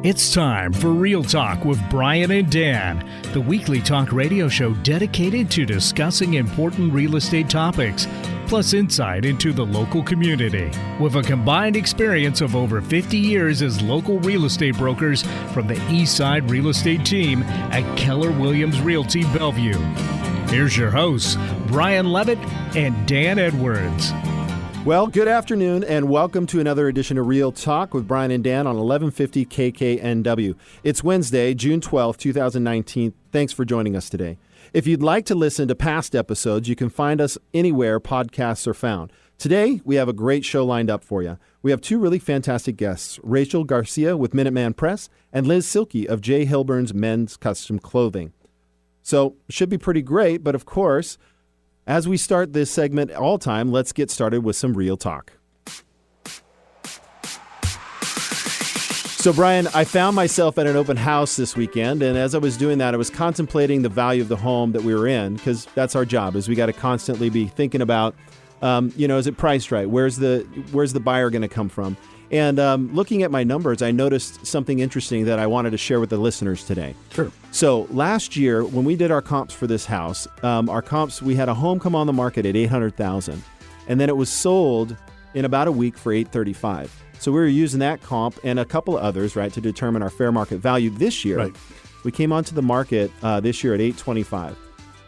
It's time for Real Talk with Brian and Dan, the weekly talk radio show dedicated to discussing important real estate topics, plus insight into the local community. With a combined experience of over 50 years as local real estate brokers from the East Side Real Estate Team at Keller Williams Realty Bellevue. Here's your hosts, Brian Levitt and Dan Edwards. Well, good afternoon and welcome to another edition of Real Talk with Brian and Dan on 1150 KKNW. It's Wednesday, June 12th, 2019. Thanks for joining us today. If you'd like to listen to past episodes, you can find us anywhere podcasts are found. Today, we have a great show lined up for you. We have two really fantastic guests, Rachel Garcia with Minuteman Press and Liz Silke of J.Hilburn's Men's Custom Clothing. So, it should be pretty great, but of course, as we start this segment all time, let's get started with some real talk. So, Brian, I found myself at an open house this weekend, and as I was doing that, I was contemplating the value of the home that we were in, because that's our job, is we got to constantly be thinking about, is it priced right? Where's the buyer going to come from? And looking at my numbers, I noticed something interesting that I wanted to share with the listeners today. Sure. So last year, when we did our comps for this house, we had a home come on the market at $800,000, and then it was sold in about a week for $835,000. So we were using that comp and a couple of others, right, to determine our fair market value this year. Right. We came onto the market this year at $825,000.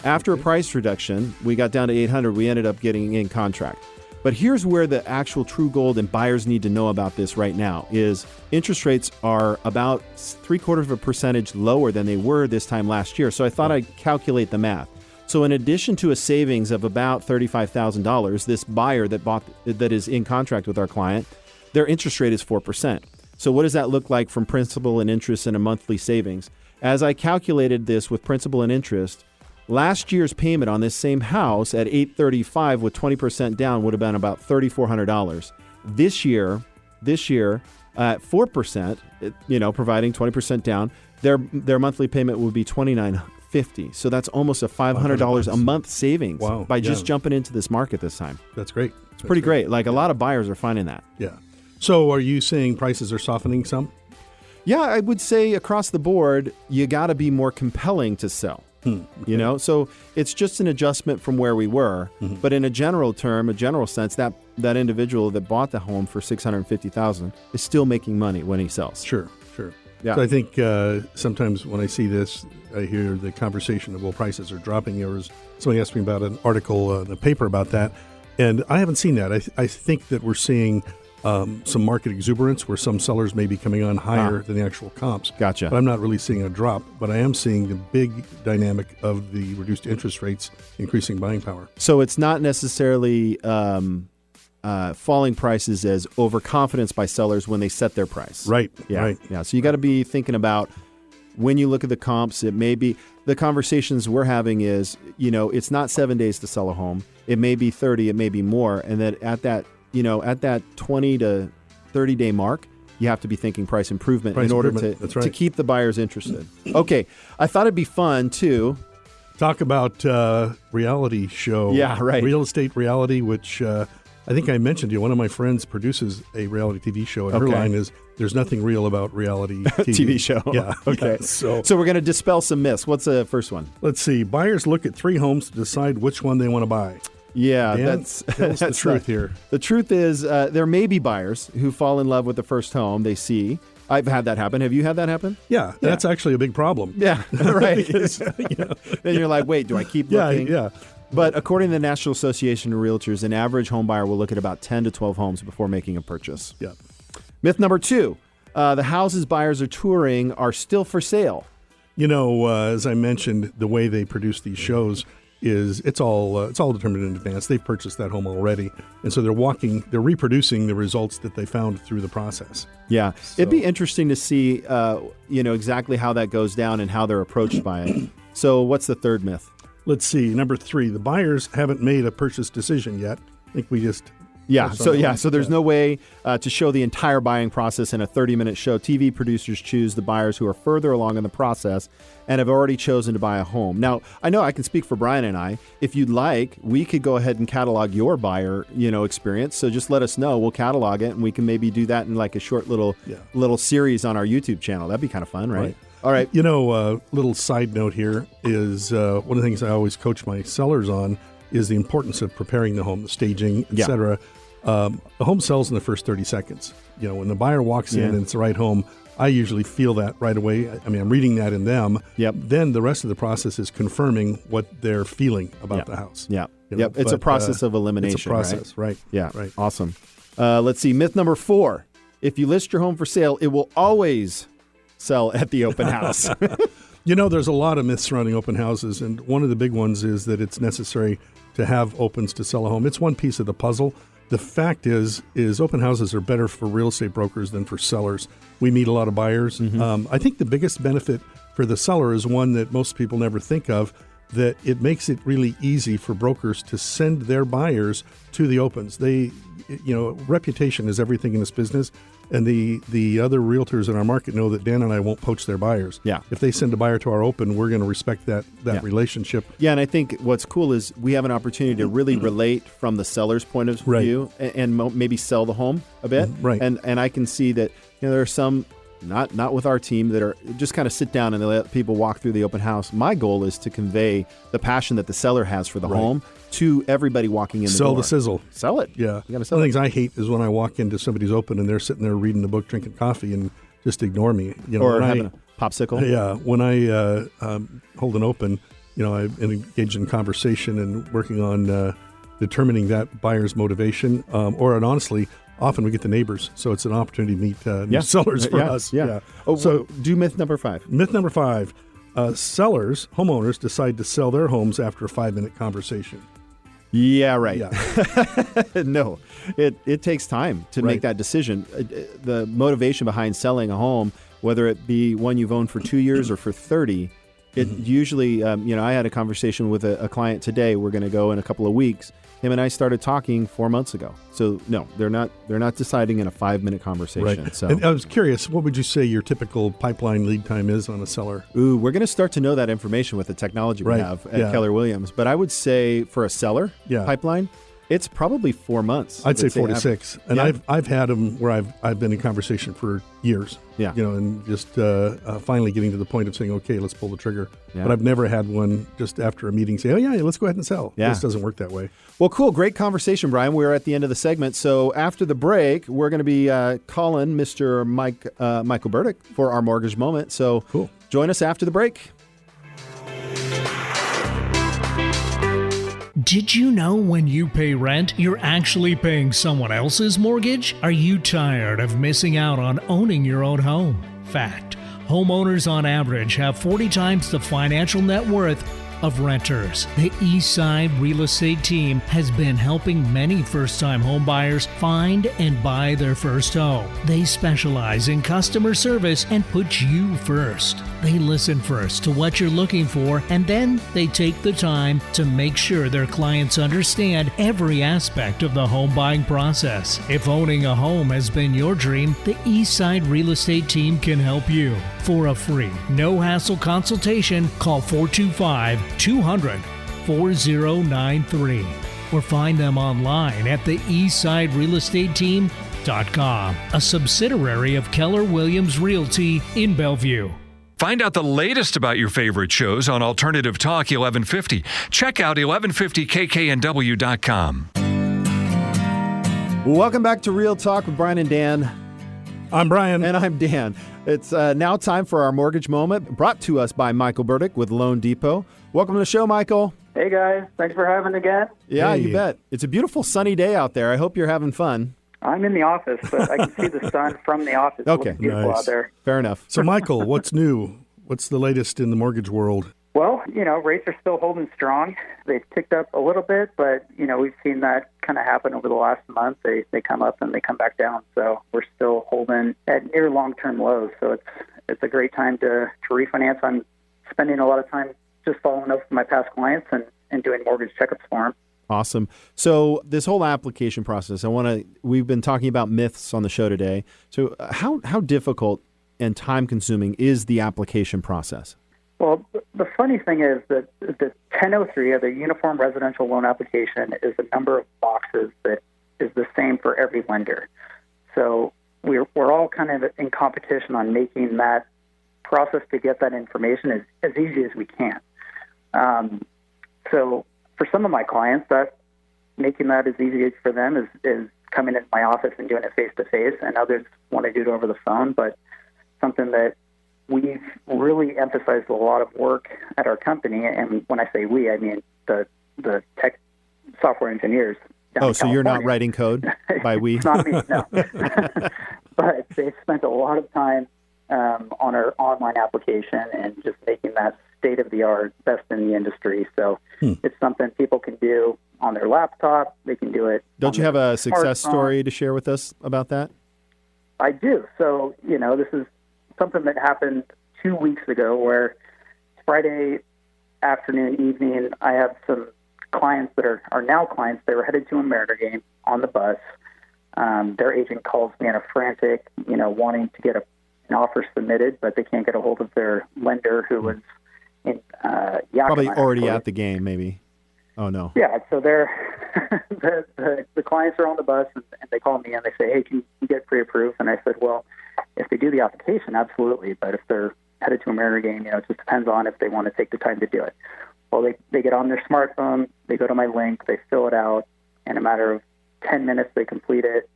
After a price reduction, we got down to $800,000. We ended up getting in contract. But here's where the actual true gold and buyers need to know about this right now is interest rates are about 0.75% lower than they were this time last year. So I thought I'd calculate the math. So in addition to a savings of about $35,000, this buyer that is in contract with our client, their interest rate is 4%. So what does that look like from principal and interest and a monthly savings? As I calculated this with principal and interest, last year's payment on this same house at $835,000 with 20% down would have been about $3,400. This year at 4%, providing 20% down, their monthly payment would be $2,950. So that's almost a $500 a month savings by just jumping into this market this time. That's great. It's pretty great. Like a lot of buyers are finding that. Yeah. So are you saying prices are softening some? Yeah, I would say across the board, you got to be more compelling to sell. Okay. So it's just an adjustment from where we were. Mm-hmm. But in a general sense, that individual that bought the home for $650,000 is still making money when he sells. Sure. Yeah. So I think sometimes when I see this, I hear the conversation of, prices are dropping. Somebody asked me about an article in the paper about that, and I haven't seen that. I think that we're seeing some market exuberance where some sellers may be coming on higher than the actual comps. Gotcha. But I'm not really seeing a drop, but I am seeing the big dynamic of the reduced interest rates increasing buying power. So it's not necessarily falling prices as overconfidence by sellers when they set their price. Right. Yeah. Right. Yeah. So you got to be thinking about when you look at the comps, it may be the conversations we're having is, it's not 7 days to sell a home. It may be 30, it may be more. And that at that 20 to 30 day mark, you have to be thinking price improvement in order to keep the buyers interested. Okay. I thought it'd be fun too. Talk about reality show. Yeah, right. Real estate reality, which I think I mentioned to you. One of my friends produces a reality TV show, and her line is, there's nothing real about reality TV show. Yeah. Okay. Yeah, so we're going to dispel some myths. What's the first one? Let's see. Buyers look at 3 homes to decide which one they want to buy. Yeah, Dan, that's the truth here. The truth is there may be buyers who fall in love with the first home they see. I've had that happen. Have you had that happen? Yeah, that's actually a big problem. Yeah, right. Because, then you're like, wait, do I keep looking? Yeah. But according to the National Association of Realtors, an average home buyer will look at about 10 to 12 homes before making a purchase. Yeah. Myth number 2, the houses buyers are touring are still for sale. As I mentioned, the way they produce these shows is it's all determined in advance. They've purchased that home already, and so they're reproducing the results that they found through the process. Yeah, it'd be interesting to see, exactly how that goes down and how they're approached by it. So, what's the third myth? Let's see. Number 3, the buyers haven't made a purchase decision yet. I think we just Yeah. That's on the line. So there's no way to show the entire buying process in a 30-minute show. TV producers choose the buyers who are further along in the process and have already chosen to buy a home. Now, I know I can speak for Brian and I. If you'd like, we could go ahead and catalog your buyer, experience. So just let us know. We'll catalog it, and we can maybe do that in like a short little series on our YouTube channel. That'd be kind of fun, right? All right. Little side note here is one of the things I always coach my sellers on is the importance of preparing the home, the staging, etc. The home sells in the first 30 seconds. When the buyer walks in and it's the right home, I usually feel that right away. I mean, I'm reading that in them. Yep. Then the rest of the process is confirming what they're feeling about the house. Yeah. It's a process of elimination. It's a process, right? Yeah. Right. Awesome. Let's see. Myth number 4. If you list your home for sale, it will always sell at the open house. There's a lot of myths surrounding open houses, and one of the big ones is that it's necessary to have opens to sell a home. It's one piece of the puzzle. The fact is open houses are better for real estate brokers than for sellers. We meet a lot of buyers. I think the biggest benefit for the seller is one that most people never think of, that it makes it really easy for brokers to send their buyers to the opens. Reputation is everything in this business, and the other realtors in our market know that Dan and I won't poach their buyers. Yeah. If they send a buyer to our open, we're going to respect that relationship. Yeah, and I think what's cool is we have an opportunity to really relate from the seller's point of view and maybe sell the home a bit. Right. And I can see that there are some, not with our team, that are just kind of sit down and they let people walk through the open house. My goal is to convey the passion that the seller has for the home to everybody walking in the door. Sell the sizzle. Sell it. Yeah. You got to sell One of it. the things I hate is when I walk into somebody's open and they're sitting there reading a book, drinking coffee, and just ignore me. Or having a popsicle. Yeah. When I hold an open, I'm engaged in conversation and working on determining that buyer's motivation. Honestly, often we get the neighbors, so it's an opportunity to meet new sellers for us. Yeah. So do myth number 5. Myth number 5. Homeowners decide to sell their homes after a 5-minute conversation. Yeah, right. Yeah. No, it takes time to make that decision. The motivation behind selling a home, whether it be one you've owned for 2 years or for 30, it usually, I had a conversation with a client today. We're going to go in a couple of weeks. Him and I started talking 4 months ago. So no, they're not deciding in a 5-minute conversation. Right. So and I was curious, what would you say your typical pipeline lead time is on a seller? we're going to start to know that information with the technology we have at Keller Williams. But I would say for a seller pipeline, it's probably 4 months. I'd say 4 to 6. And I've had them where I've been in conversation for years. Yeah. And just finally getting to the point of saying, okay, let's pull the trigger. Yeah. But I've never had one just after a meeting say, oh yeah, let's go ahead and sell. Yeah. This doesn't work that way. Well, cool. Great conversation, Brian. We're at the end of the segment. So after the break, we're going to be calling Mr. Michael Burdick for our mortgage moment. So cool. Join us after the break. Did you know when you pay rent, you're actually paying someone else's mortgage? Are you tired of missing out on owning your own home? Fact: homeowners on average have 40 times the financial net worth of renters. The Eastside Real Estate Team has been helping many first-time home buyers find and buy their first home. They specialize in customer service and put you first. They listen first to what you're looking for, and then they take the time to make sure their clients understand every aspect of the home buying process. If owning a home has been your dream, the Eastside Real Estate Team can help you. For a free, no-hassle consultation, call 425-200-4093 or find them online at the eastsiderealestateteam.com, a subsidiary of Keller Williams Realty in Bellevue. Find out the latest about your favorite shows on Alternative Talk 1150. Check out 1150kknw.com. Welcome back to Real Talk with Brian and Dan. I'm Brian. And I'm Dan. It's now time for our mortgage moment, brought to us by Michael Burdick with Loan Depot. Welcome to the show, Michael. Hey, guys. Thanks for having me again. Yeah, Hey. you bet. It's a beautiful sunny day out there. I hope you're having fun. I'm in the office, but I can see the sun from the office. It Okay. looks beautiful Nice. out there. Fair enough. So, Michael, what's new? What's the latest in the mortgage world? Well, rates are still holding strong. They've ticked up a little bit, but, we've seen that kind of happen over the last month. They come up and they come back down. So we're still holding at near long-term lows. So it's a great time to refinance. I'm spending a lot of time just following up with my past clients and doing mortgage checkups for them. Awesome. So this whole application process, we've been talking about myths on the show today. So how difficult and time consuming is the application process? Well, the funny thing is that the 1003 of the Uniform Residential Loan Application is a number of boxes that is the same for every lender. So we're all kind of in competition on making that process to get that information as easy as we can. So for some of my clients, that making that as easy as for them is coming into my office and doing it face-to-face, and others want to do it over the phone. But something that we've really emphasized a lot of work at our company, and when I say we, I mean the tech software engineers. Oh, so you're not writing code by we? Not me, no. But they've spent a lot of time on our online application and just making that state-of-the-art, best in the industry. So it's something people can do on their laptop. They can do it. Don't you have a success smartphone. story to share with us about that? I do. So, this is something that happened 2 weeks ago where Friday afternoon, evening, I have some clients that are now clients. They were headed to a Mariner game on the bus. Their agent calls me in a frantic, wanting to get an offer submitted, but they can't get a hold of their lender who was in Yakima. Probably already actually. at the game, maybe. Oh, no. Yeah, so they're the clients are on the bus, and they call me and they say, hey, can you get pre-approved? And I said, well, if they do the application, absolutely. But if they're headed to a Mariner game, it just depends on if they want to take the time to do it. Well, they get on their smartphone, they go to my link, they fill it out. In a matter of 10 minutes, they complete it.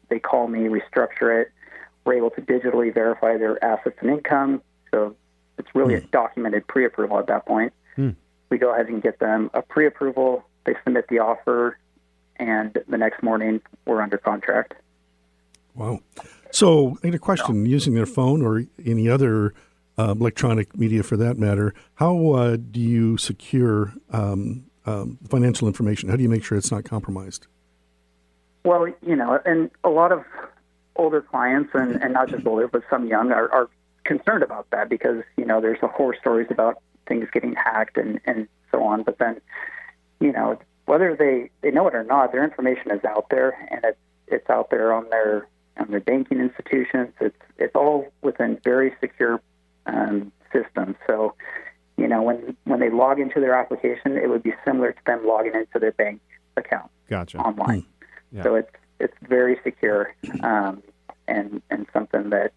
They call me, we structure it. We're able to digitally verify their assets and income. So it's really a documented pre-approval at that point. We go ahead and get them a pre-approval. They submit the offer, and the next morning, we're under contract. Wow. So I had a question. Using their phone or any other electronic media for that matter, how do you secure financial information? How do you make sure it's not compromised? Well, and a lot of older clients, and not just older, but some young, are concerned about that because, there's horror stories about things getting hacked and so on. But then, whether they know it or not, their information is out there, and it's out there on their banking institutions. It's all within very secure systems. So, when they log into their application, it would be similar to them logging into their bank account online. Yeah. So it's very secure and something that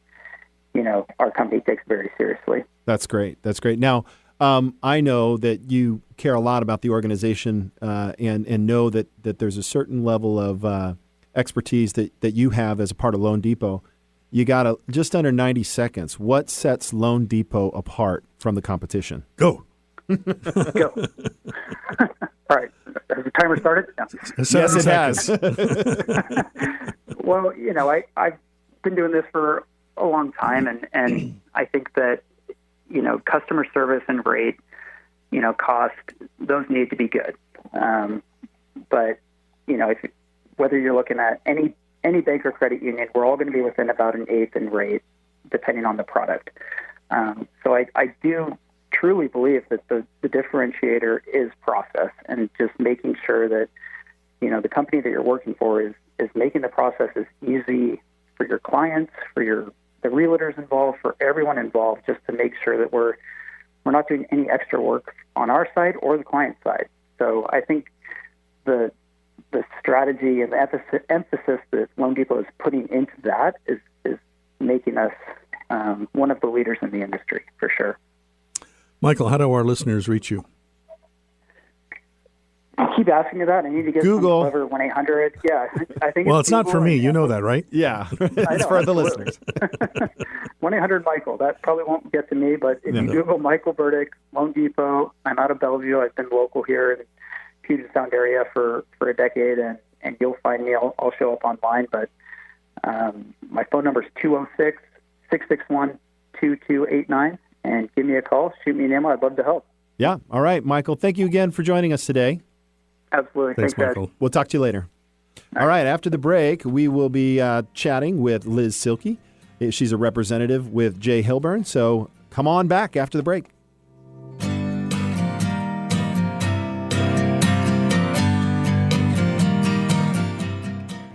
our company takes very seriously. That's great. Now, I know that you care a lot about the organization and know that there's a certain level of expertise that you have as a part of Loan Depot. You got just under 90 seconds. What sets Loan Depot apart from the competition? Go. Go. All right. Has the timer started? No. Yes, it has. Well, I've been doing this for a long time, and I think that, customer service and rate, cost, those need to be good. But, whether you're looking at any bank or credit union, we're all going to be within about an eighth in rate, depending on the product. So I do truly believe that the differentiator is process and just making sure that, the company that you're working for is making the process as easy for your clients, for the realtors involved, for everyone involved, just to make sure that we're not doing any extra work on our side or the client side. So I think the strategy and the emphasis that Loan Depot is putting into that is making us one of the leaders in the industry, for sure. Michael, how do our listeners reach you? You keep asking me that. I need to get Google. some clever 1-800. Yeah, I think. Well, it's not for me. You know that, right? Yeah, it's know, for the absolutely. listeners. 1-800 Michael. That probably won't get to me, but if you Google Michael Burdick, Loan Depot, I'm out of Bellevue. I've been local here in the Puget Sound area for a decade, and you'll find me. I'll show up online, but my phone number is 206-661-2289, and give me a call. Shoot me an email. I'd love to help. Yeah. All right, Michael. Thank you again for joining us today. Absolutely. Thanks, guys. Michael. We'll talk to you later. All right. After the break, we will be chatting with Liz Silke. She's a representative with J.Hilburn. So come on back after the break.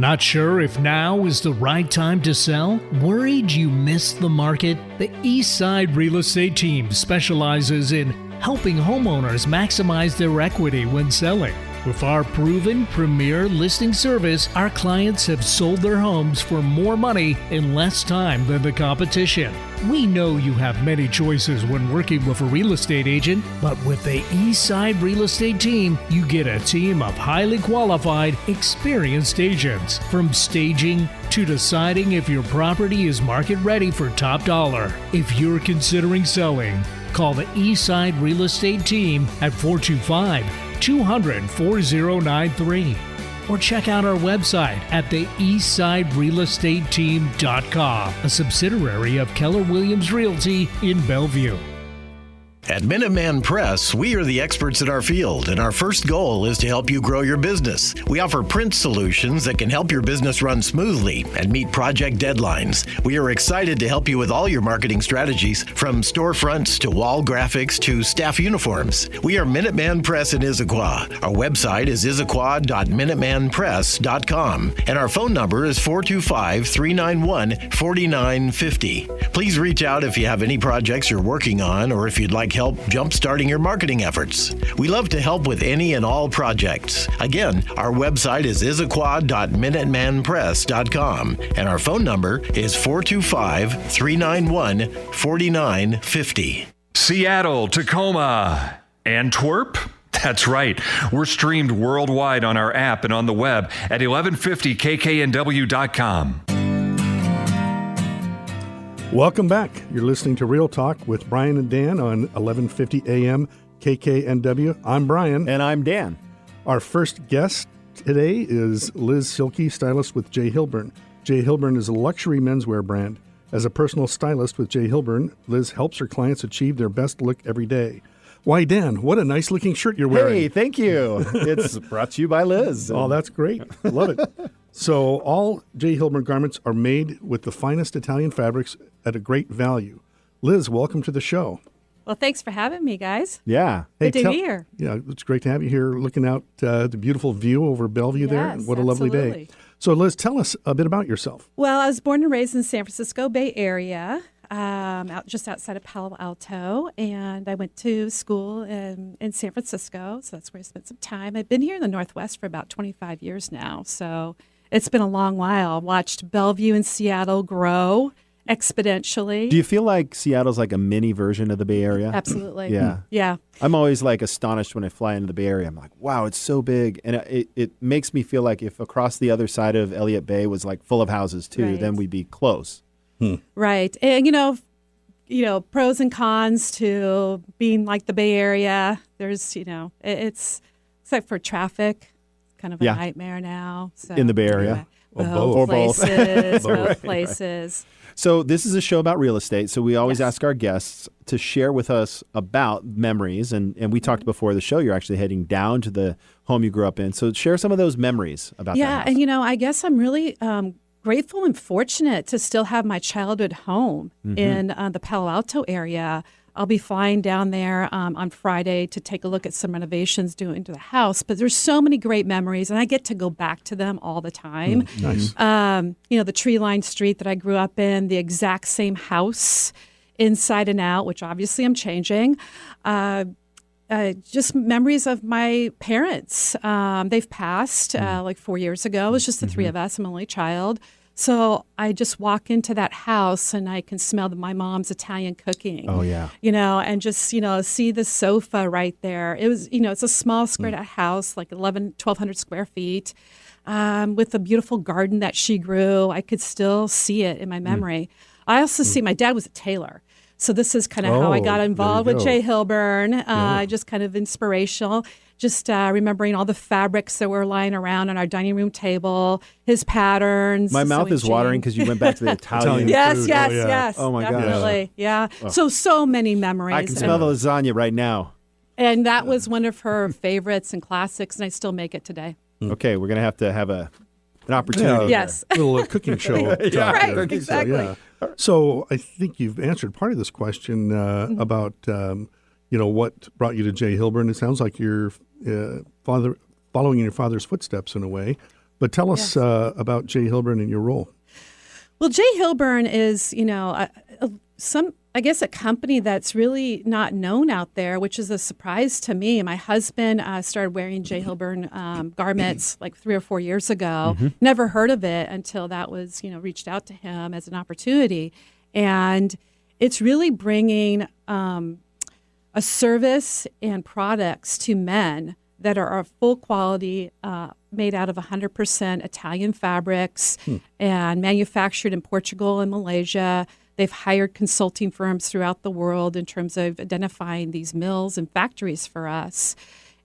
Not sure if now is the right time to sell? Worried you missed the market? The Eastside Real Estate Team specializes in helping homeowners maximize their equity when selling. With our proven premier listing service, our clients have sold their homes for more money in less time than the competition. We know you have many choices when working with a real estate agent, but with the Eastside Real Estate Team, you get a team of highly qualified, experienced agents. From staging to deciding if your property is market ready for top dollar. If you're considering selling, call the Eastside Real Estate Team at 425-200-4093 or check out our website at the eastsiderealestateteam.com, a subsidiary of Keller Williams Realty in Bellevue. At Minuteman Press, we are the experts in our field, and our first goal is to help you grow your business. We offer print solutions that can help your business run smoothly and meet project deadlines. We are excited to help you with all your marketing strategies, from storefronts to wall graphics to staff uniforms. We are Minuteman Press in Issaquah. Our website is issaquah.minutemanpress.com, and our phone number is 425-391-4950. Please reach out if you have any projects you're working on or if you'd like help jump-starting your marketing efforts. We love to help with any and all projects. Again, our website is issaquah.minutemanpress.com, and our phone number is 425-391-4950. Seattle, Tacoma, Antwerp. That's right. We're streamed worldwide on our app and on the web at 1150kknw.com. Welcome back. You're listening to Real Talk with Brian and Dan on 1150 AM KKNW. I'm Brian. And I'm Dan. Our first guest today is Liz Silke, stylist with J.Hilburn. J.Hilburn is a luxury menswear brand. As a personal stylist with J.Hilburn, Liz helps her clients achieve their best look every day. Why, Dan, what a nice-looking shirt you're wearing. Hey, thank you. It's brought to you by Liz. Oh, that's great. Love it. So all J.Hilburn garments are made with the finest Italian fabrics at a great value. Liz, welcome to the show. Well, thanks for having me, guys. Yeah. Good to be here. Yeah, it's great to have you here looking out the beautiful view over Bellevue there. Yes, What a lovely day. absolutely. So, Liz, tell us a bit about yourself. Well, I was born and raised in San Francisco Bay Area, just outside of Palo Alto, and I went to school in San Francisco, so that's where I spent some time. I've been here in the Northwest for about 25 years now, so it's been a long while. Watched Bellevue and Seattle grow exponentially. Do you feel like Seattle's like a mini version of the Bay Area? Absolutely. Yeah. Yeah. I'm always like astonished when I fly into the Bay Area. I'm like, wow, it's so big. And it makes me feel like if across the other side of Elliott Bay was like full of houses too, Right. then we'd be close. Right. And, pros and cons to being like the Bay Area. There's, it's except for traffic, kind of a Yeah. nightmare now. So, In the Bay Area? Or Both both. Or both. places. Both. Both places. So this is a show about real estate. So we always Yes. ask our guests to share with us about memories. And we talked before the show, you're actually heading down to the home you grew up in. So share some of those memories about that Yeah. house. And, I guess I'm really grateful and fortunate to still have my childhood home in the Palo Alto area. I'll be flying down there on Friday to take a look at some renovations doing to the house. But there's so many great memories, and I get to go back to them all the time. Nice. The tree-lined street that I grew up in, the exact same house inside and out, which obviously I'm changing. Just memories of my parents. They've passed like 4 years ago. It was just the three of us. I'm an only child. So I just walk into that house and I can smell my mom's Italian cooking. Oh, yeah. And just, see the sofa right there. It was, it's a small squared out house, like 1,200 square feet, with a beautiful garden that she grew. I could still see it in my memory. I also see my dad was a tailor. So this is kind of how I Oh, got there you involved with go. J.Hilburn, just kind of inspirational. Just remembering all the fabrics that were lying around on our dining room table, his patterns. My the mouth sewing is watering machine. because you went back to the Italian. Yes. Yes, food. yes, Oh, yeah. yes. Oh, my gosh. definitely. Yeah. So many memories. I can smell the lasagna right now. And that was one of her favorites and classics, and I still make it today. Okay, we're going to have an opportunity. Yeah. Yes. Little cooking show. talk Right, there. exactly. So, yeah. So I think you've answered part of this question about what brought you to J.Hilburn. It sounds like you're following in your father's footsteps in a way. But tell us about J.Hilburn and your role. Well, J.Hilburn is, a company that's really not known out there, which is a surprise to me. My husband started wearing J.Hilburn garments like 3 or 4 years ago. Never heard of it until that was, reached out to him as an opportunity. And it's really bringing a service and products to men that are of full quality, made out of 100% Italian fabrics and manufactured in Portugal and Malaysia. They've hired consulting firms throughout the world in terms of identifying these mills and factories for us.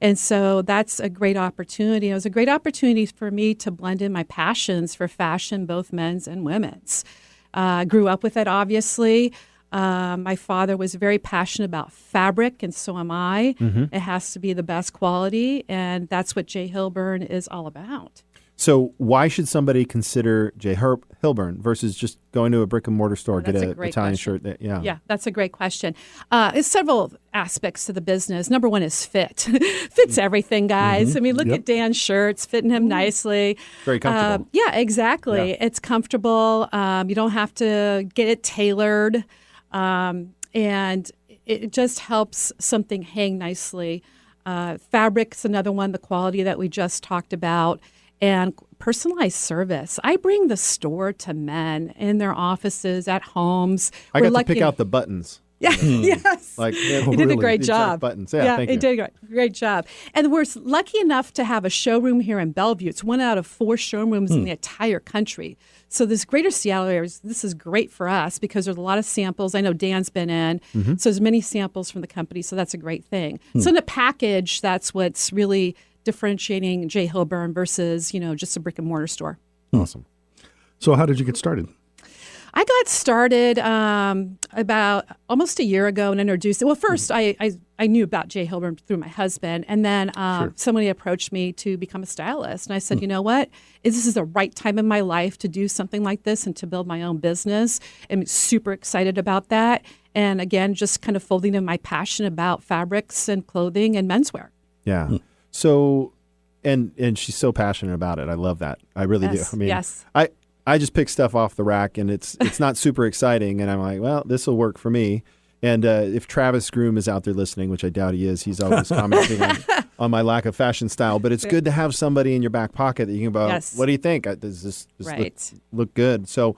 And so that's a great opportunity. It was a great opportunity for me to blend in my passions for fashion, both men's and women's. Grew up with it, obviously. My father was very passionate about fabric, and so am I. It has to be the best quality, and that's what J.Hilburn is all about. So why should somebody consider J.Hilburn versus just going to a brick and mortar store, get an Italian shirt? Yeah, that's a great question. There's several aspects to the business. Number one is fit. Fits everything, guys. I mean, look at Dan's shirts, fitting him nicely. Very comfortable. Yeah, exactly. Yeah. It's comfortable. You don't have to get it tailored. And it just helps something hang nicely. Fabric's another one, the quality that we just talked about, and personalized service. I bring the store to men in their offices, at homes. I got to pick out the buttons. Yeah, yes. He did a great job. Buttons. Yeah, thank you. He did a great job. And we're lucky enough to have a showroom here in Bellevue. It's 1 out of 4 showrooms in the entire country. So this greater Seattle area, this is great for us because there's a lot of samples. I know Dan's been in. So there's many samples from the company. So that's a great thing. So in a package, that's what's really differentiating J.Hilburn versus, just a brick and mortar store. Awesome. So how did you get started? I got started about almost a year ago and introduced it. Well, first, I knew about J.Hilburn through my husband, and then somebody approached me to become a stylist. And I said, you know what? This is the right time in my life to do something like this and to build my own business. I'm super excited about that. And again, just kind of folding in my passion about fabrics and clothing and menswear. Yeah. So, and she's so passionate about it. I love that. I really do. I mean, I just pick stuff off the rack, and it's not super exciting. And I'm like, well, this will work for me. And if Travis Groom is out there listening, which I doubt he is, he's always commenting on my lack of fashion style. But it's good to have somebody in your back pocket that you can go, what do you think? Does this look good? So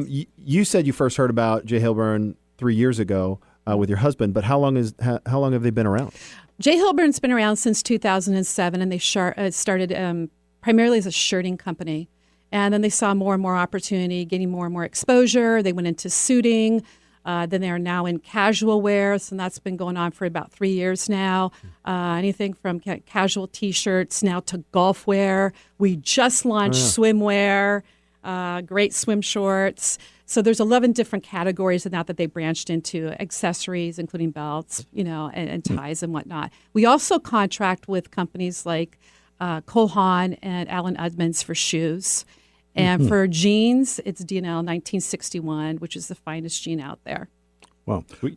you said you first heard about J.Hilburn 3 years ago with your husband. But how long have they been around? J.Hilburn's been around since 2007, and they started primarily as a shirting company. And then they saw more and more opportunity, getting more and more exposure. They went into suiting. Then they are now in casual wear. So that's been going on for about 3 years now. Anything from casual T-shirts now to golf wear. We just launched swimwear, great swim shorts. So there's 11 different categories of that they branched into, accessories, including belts, and ties and whatnot. We also contract with companies like Cole Haan and Allen Edmonds for shoes. And for jeans, it's D&L 1961, which is the finest jean out there. Wow. Go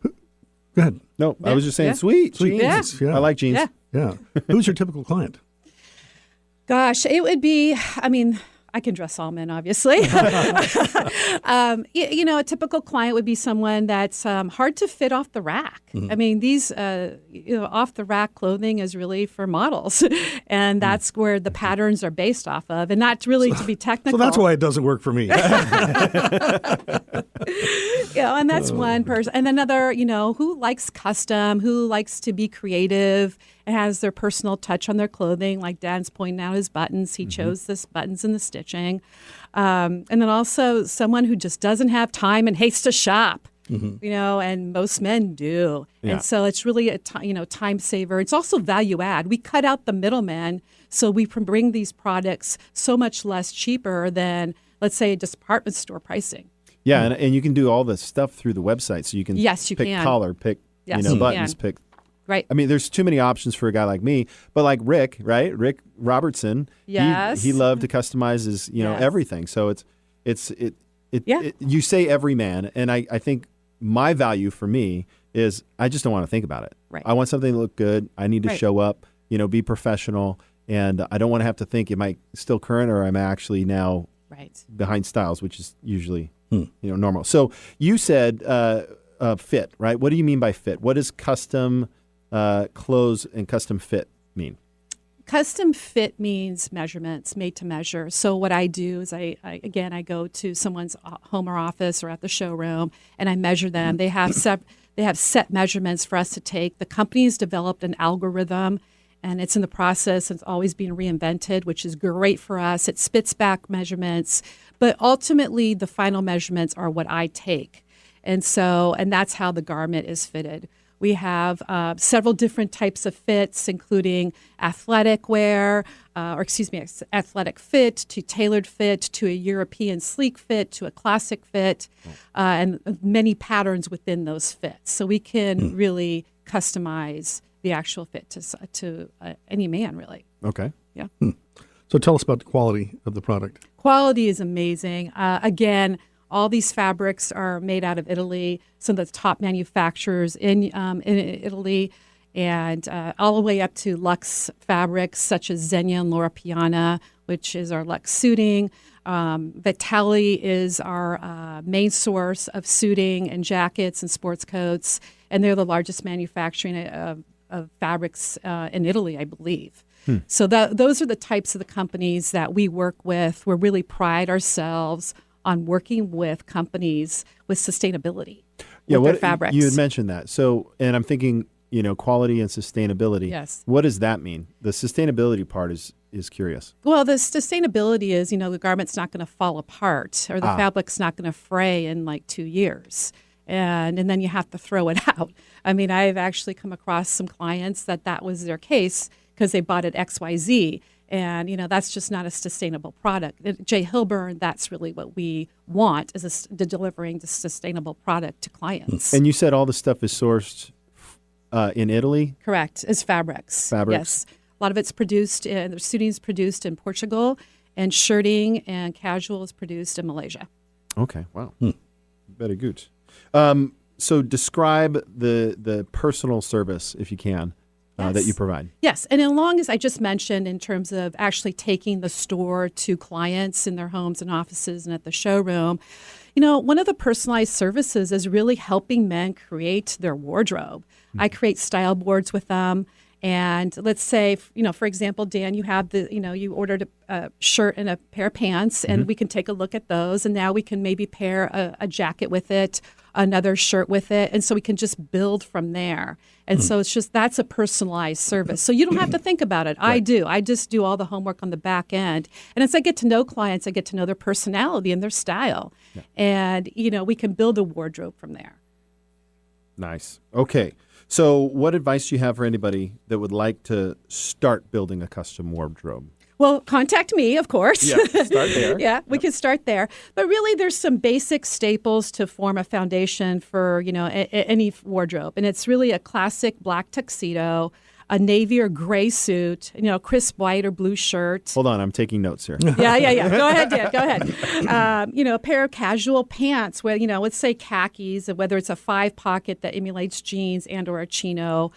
ahead. No, I was just saying sweet jeans. Yeah. I like jeans. Yeah. Who's your typical client? Gosh, it would be, I can dress all men, obviously. A typical client would be someone that's hard to fit off the rack. I mean, these off the rack clothing is really for models, and that's where the patterns are based off of, and not really to be technical. So that's why it doesn't work for me. And that's one person, and another, who likes custom, who likes to be creative and has their personal touch on their clothing, like Dan's pointing out his buttons. He chose this buttons and the stitching. And then also someone who just doesn't have time and hates to shop, and most men do. Yeah. And so it's really a time saver. It's also value add. We cut out the middleman, so we can bring these products so much less cheaper than, let's say, department store pricing. Yeah, and you can do all this stuff through the website. So you can pick collar, pick buttons, pick. Right. I mean, there's too many options for a guy like me, but like Rick, right? Rick Robertson. Yes. He loved to customize his, everything. So you say every man, and I think my value for me is I just don't want to think about it. Right. I want something to look good. I need to show up, be professional, and I don't want to have to think, am I still current or am I actually now Right. behind styles, which is usually normal. So you said fit, right? What do you mean by fit? What does custom clothes and custom fit mean? Custom fit means measurements, made to measure. So what I do is I go to someone's home or office or at the showroom, and I measure them. They have set measurements for us to take. The company has developed an algorithm, and it's in the process. It's always being reinvented, which is great for us. It spits back measurements, but ultimately the final measurements are what I take. And that's how the garment is fitted. We have several different types of fits, including athletic wear, athletic fit, to tailored fit, to a European sleek fit, to a classic fit, and many patterns within those fits. So we can really customize the actual fit to any man, really. Okay. Yeah. So tell us about the quality of the product. Quality is amazing. Again, all these fabrics are made out of Italy, some of the top manufacturers in Italy, and all the way up to luxe fabrics such as Zegna and Loro Piana, which is our luxe suiting. Vitali is our main source of suiting and jackets and sports coats, and they're the largest manufacturing of fabrics in Italy, I believe. So those are the types of the companies that we work with. We really pride ourselves on working with companies with sustainability with their fabrics. You had mentioned that. So, and I'm thinking, quality and sustainability. Yes. What does that mean? The sustainability part is curious. Well, the sustainability is, the garment's not going to fall apart or the fabric's not going to fray in like 2 years. And then you have to throw it out. I mean, I've actually come across some clients that was their case because they bought it XYZ. And, that's just not a sustainable product. At J.Hilburn, that's really what we want, is delivering the sustainable product to clients. And you said all the stuff is sourced in Italy? Correct, is fabrics. Yes. A lot of it's produced, the suiting is produced in Portugal, and shirting and casual is produced in Malaysia. Okay, wow. Very good. So describe the personal service, if you can. That you provide. Yes. And as long as I just mentioned in terms of actually taking the store to clients in their homes and offices and at the showroom, one of the personalized services is really helping men create their wardrobe. I create style boards with them. And let's say, for example, Dan, you have you ordered a shirt and a pair of pants, and we can take a look at those. And now we can maybe pair a jacket with it, another shirt with it. And so we can just build from there. And so it's just, that's a personalized service. So you don't have to think about it. Right. I do. I just do all the homework on the back end. And as I get to know clients, I get to know their personality and their style. Yeah. And, we can build a wardrobe from there. Nice. Okay. So what advice do you have for anybody that would like to start building a custom wardrobe? Well, contact me, of course. Yeah, start there. Yeah, we can start there. But really, there's some basic staples to form a foundation for, any wardrobe. And it's really a classic black tuxedo, a navy or gray suit, crisp white or blue shirt. Hold on, I'm taking notes here. Yeah. Go ahead, Dan. Go ahead. A pair of casual pants with, let's say khakis, whether it's a 5-pocket that emulates jeans and or a chino.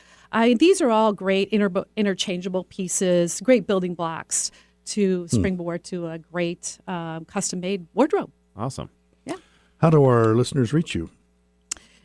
These are all great interchangeable pieces, great building blocks to springboard to a great custom-made wardrobe. Awesome. Yeah. How do our listeners reach you?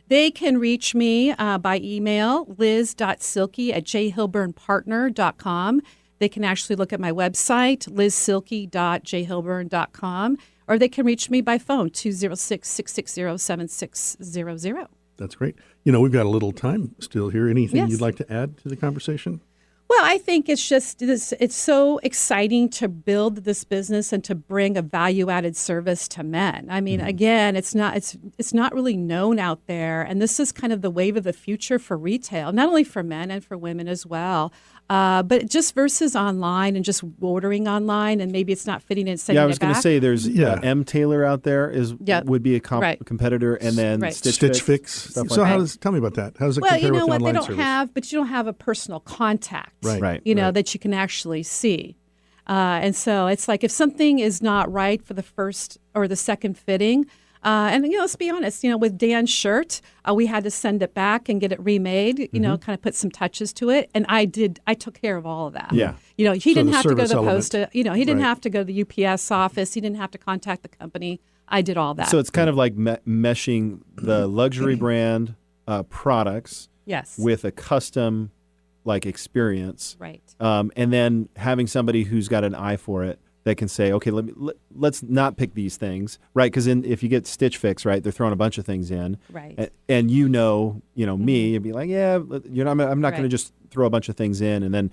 They can reach me by email, liz.silke@jhilburnpartner.com. They can actually look at my website, lizsilke.jhilburn.com, or they can reach me by phone, 206-660-7600. That's great. We've got a little time still here. Anything Yes. you'd like to add to the conversation? Well, I think it's just it's so exciting to build this business and to bring a value-added service to men. I mean, again, it's not really known out there, and this is kind of the wave of the future for retail, not only for men and for women as well. But just versus online and just ordering online, and maybe it's not fitting in. Yeah, I was going to say there's M Tailor out there would be a competitor, and then Stitch Fix. Tell me about that. How does it compare with online service? But you don't have a personal contact, right? That you can actually see. And so it's like if something is not right for the first or the second fitting, And let's be honest, with Dan's shirt, we had to send it back and get it remade, kind of put some touches to it. And I took care of all of that. Yeah. He didn't have to go to the service post, he didn't have to go to the UPS office. He didn't have to contact the company. I did all that. So it's kind of like meshing the luxury brand products yes. with a custom experience. Right. And then having somebody who's got an eye for it that can say, okay, let's not pick these things, right? Because if you get Stitch Fix, right, they're throwing a bunch of things in, right? And me, you'd be like, yeah, I'm not going to just throw a bunch of things in, and then.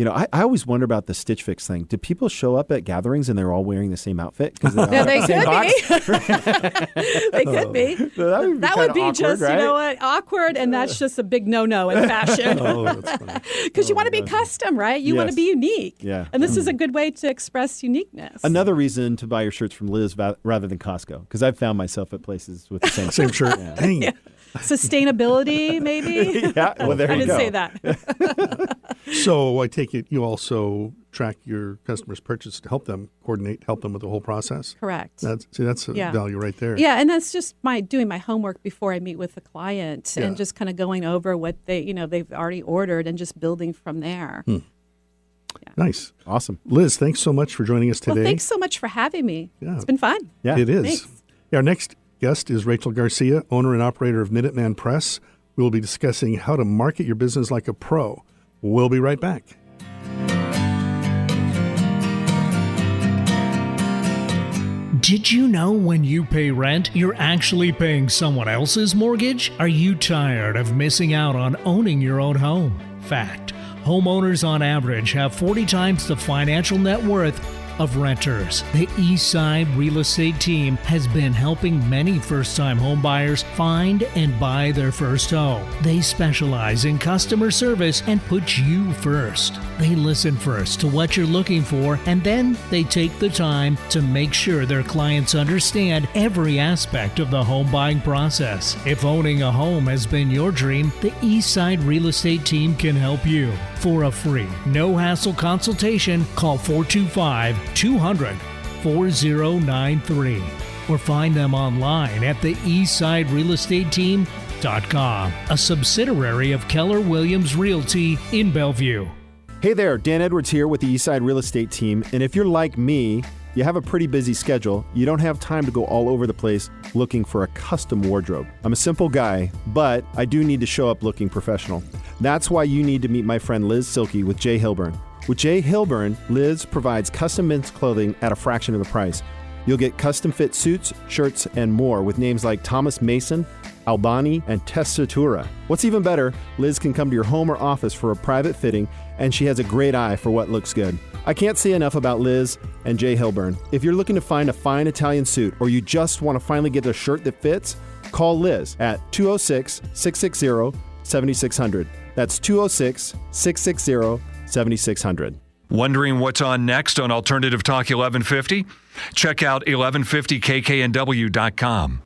I always wonder about the Stitch Fix thing. Do people show up at gatherings and they're all wearing the same outfit? Yeah, they could be. They could be. So that would be awkward, just, right? awkward, and that's just a big no-no in fashion. That's funny. Because you want to be custom, right? You want to be unique. Yeah. And this is a good way to express uniqueness. Another reason to buy your shirts from Liz rather than Costco, because I've found myself at places with the same shirt. Yeah. Dang. Yeah. Sustainability, maybe? Yeah, well, there I you didn't go. say that. So I take it you also track your customers' purchase to help them coordinate, help them with the whole process? Correct. That's a value right there. Yeah, and that's just doing my homework before I meet with the client and just kind of going over what they've already ordered and just building from there. Yeah. Nice. Awesome. Liz, thanks so much for joining us today. Well, thanks so much for having me. Yeah. It's been fun. Yeah. It is. Thanks. Our next guest is Rachel Garcia, owner and operator of Minuteman Press. We will be discussing how to market your business like a pro. We'll be right back. Did you know when you pay rent, you're actually paying someone else's mortgage? Are you tired of missing out on owning your own home? Fact: homeowners on average have 40 times the financial net worth of renters. The Eastside Real Estate Team has been helping many first-time home buyers find and buy their first home. They specialize in customer service and put you first. They listen first to what you're looking for, and then they take the time to make sure their clients understand every aspect of the home buying process. If owning a home has been your dream, the Eastside Real Estate Team can help you. For a free, no-hassle consultation, call 425-200-4093 or find them online at the eastsiderealestateteam.com, a subsidiary of Keller Williams Realty in Bellevue. Hey there, Dan Edwards here with the Eastside Real Estate Team. And if you're like me, you have a pretty busy schedule. You don't have time to go all over the place looking for a custom wardrobe. I'm a simple guy, but I do need to show up looking professional. That's why you need to meet my friend Liz Silke with J.Hilburn. With J.Hilburn, Liz provides custom men's clothing at a fraction of the price. You'll get custom fit suits, shirts, and more with names like Thomas Mason, Albani, and Tessatura. What's even better, Liz can come to your home or office for a private fitting, and she has a great eye for what looks good. I can't say enough about Liz and J.Hilburn. If you're looking to find a fine Italian suit, or you just want to finally get a shirt that fits, call Liz at 206-660-7600. That's 206-660-7600. Wondering what's on next on Alternative Talk 1150? Check out 1150kknw.com.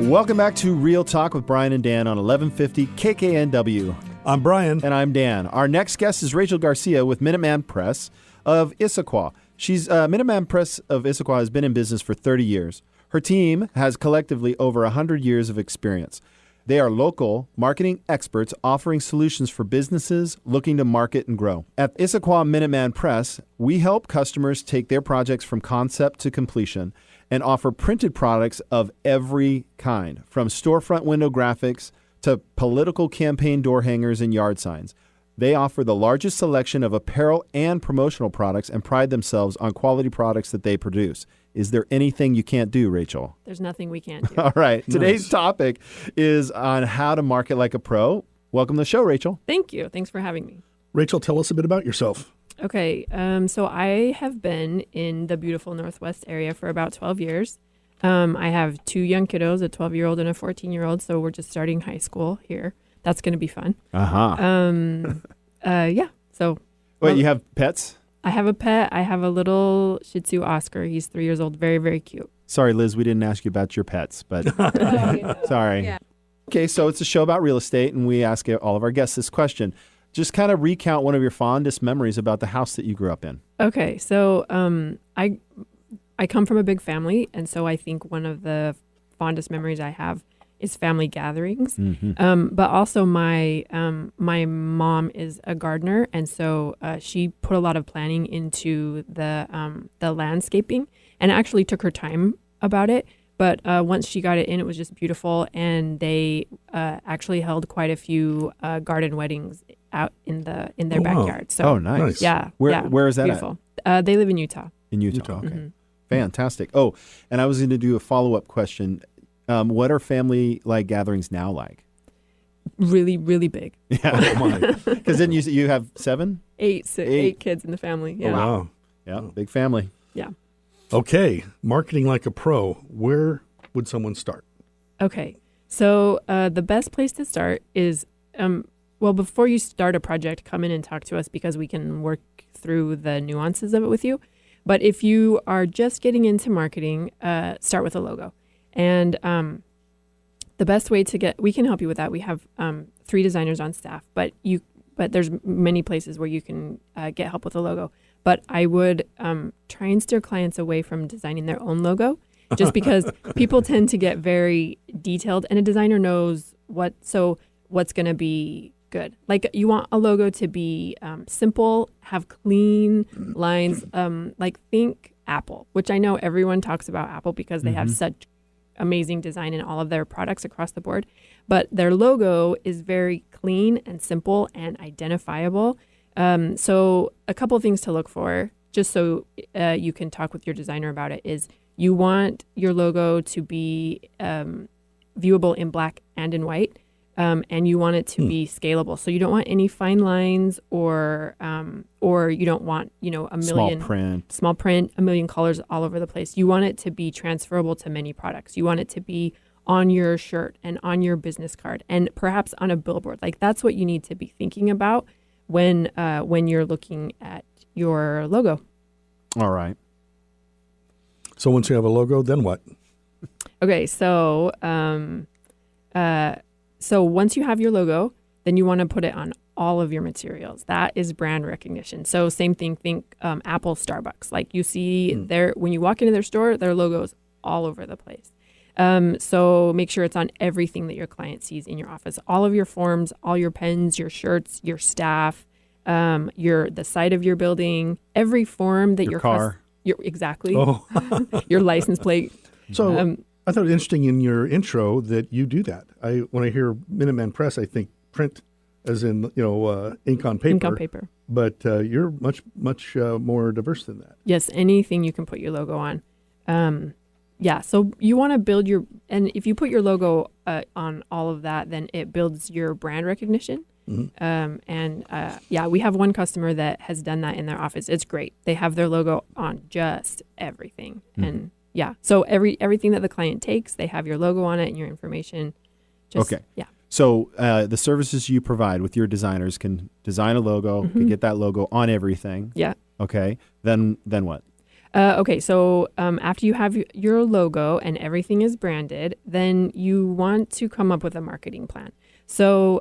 Welcome back to Real Talk with Brian and Dan on 1150 KKNW. I'm Brian. And I'm Dan. Our next guest is Rachel Garcia with Minuteman Press of Issaquah. Minuteman Press of Issaquah has been in business for 30 years. Her team has collectively over 100 years of experience. They are local marketing experts offering solutions for businesses looking to market and grow. At Issaquah Minuteman Press, we help customers take their projects from concept to completion and offer printed products of every kind, from storefront window graphics to political campaign door hangers and yard signs. They offer the largest selection of apparel and promotional products and pride themselves on quality products that they produce. Is there anything you can't do, Rachel? There's nothing we can't do. All right. Today's topic is on how to market like a pro. Welcome to the show, Rachel. Thank you. Thanks for having me. Rachel, tell us a bit about yourself. Okay. So I have been in the beautiful Northwest area for about 12 years. I have two young kiddos, a 12-year-old and a 14-year-old. So we're just starting high school here. That's going to be fun. Yeah. So. Wait, you have pets? I have a pet. I have a little Shih Tzu Oscar. He's 3 years old. Very, very cute. Sorry, Liz, we didn't ask you about your pets, but sorry. Yeah. Okay, so it's a show about real estate, and we ask all of our guests this question. Just kind of recount one of your fondest memories about the house that you grew up in. Okay, so I come from a big family, and so I think one of the fondest memories I have is family gatherings. But also my mom is a gardener, and so she put a lot of planning into the landscaping, and actually took her time about it. But once she got it in, it was just beautiful, and they actually held quite a few garden weddings out in their backyard. So nice. yeah, Where is that beautiful. They live in Utah. In Utah. Okay. Mm-hmm. Fantastic. Oh, and I was going to do a follow-up question. What are family gatherings now like? Really, really big. Yeah. Because then you have 8 kids in the family. Yeah. Oh, wow. Yeah, big family. Yeah. Okay, marketing like a pro. Where would someone start? Okay, so the best place to start is, before you start a project, come in and talk to us because we can work through the nuances of it with you. But if you are just getting into marketing, start with a logo. And the best way we can help you with that. We have 3 designers on staff, but there's many places where you can get help with a logo. But I would try and steer clients away from designing their own logo, just because people tend to get very detailed, and a designer knows what's going to be good. Like, you want a logo to be simple, have clean lines. Like, think Apple, which I know everyone talks about Apple because they have such amazing design in all of their products across the board. But their logo is very clean and simple and identifiable. So a couple of things to look for, just so you can talk with your designer about it, is you want your logo to be viewable in black and in white, and you want it to be scalable. So you don't want any fine lines, or you don't want a million small print, a million colors all over the place. You want it to be transferable to many products. You want it to be on your shirt and on your business card and perhaps on a billboard. Like, that's what you need to be thinking about when you're looking at your logo. All right. So once you have a logo, then what? Okay, so once you have your logo, then you want to put it on all of your materials. That is brand recognition. So same thing, think Apple, Starbucks. Like, you see when you walk into their store, their logo's all over the place. So make sure it's on everything that your client sees in your office. All of your forms, all your pens, your shirts, your staff, the site of your building, every form that your car. Exactly. Oh. Your license plate. So I thought it interesting in your intro that you do that. When I hear Minuteman Press, I think print, as in ink on paper. Ink on paper. But you're much more diverse than that. Yes, anything you can put your logo on. Yeah, so you want to build and if you put your logo on all of that, then it builds your brand recognition. We have one customer that has done that in their office. It's great. They have their logo on just everything. And so everything that the client takes, they have your logo on it and your information. Okay. Yeah. So the services you provide with your designers can design a logo, can get that logo on everything. Yeah. Okay. Then what? Okay, so after you have your logo and everything is branded, then you want to come up with a marketing plan. So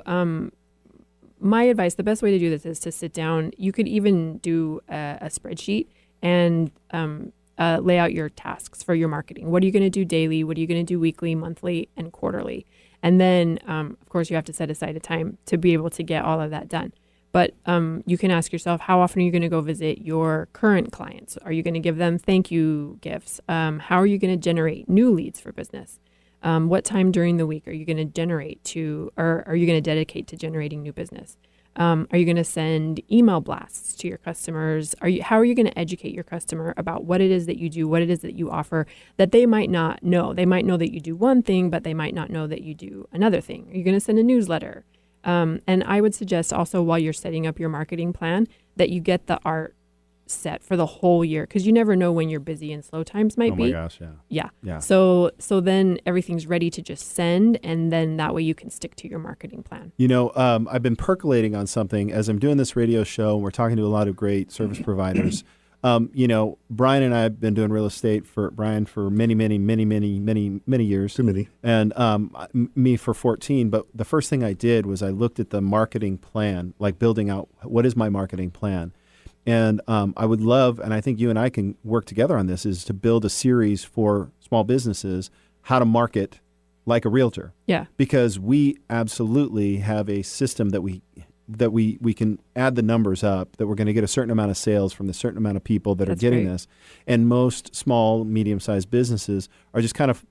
my advice, the best way to do this is to sit down. You could even do a spreadsheet and lay out your tasks for your marketing. What are you going to do daily? What are you going to do weekly, monthly, and quarterly? And then, of course, you have to set aside a time to be able to get all of that done. But you can ask yourself, how often are you going to go visit your current clients? Are you going to give them thank you gifts? How are you going to generate new leads for business? What time during the week are you going to dedicate to generating new business? Are you going to send email blasts to your customers? How are you going to educate your customer about what it is that you do, what it is that you offer that they might not know? They might know that you do one thing, but they might not know that you do another thing. Are you going to send a newsletter? And I would suggest also, while you're setting up your marketing plan, that you get the art set for the whole year, because you never know when your busy and slow times might be. Oh my gosh, yeah. Yeah. So then everything's ready to just send, and then that way you can stick to your marketing plan. I've been percolating on something as I'm doing this radio show, and we're talking to a lot of great service providers. Brian and I have been doing real estate for many, many, many, many, many, many years. Too many. And me for 14. But the first thing I did was I looked at the marketing plan, like building out what is my marketing plan. And I would love, and I think you and I can work together on this, is to build a series for small businesses, how to market like a realtor. Yeah. Because we absolutely have a system that we can add the numbers up, that we're going to get a certain amount of sales from the certain amount of people that are getting this. And most small, medium-sized businesses are just kind of,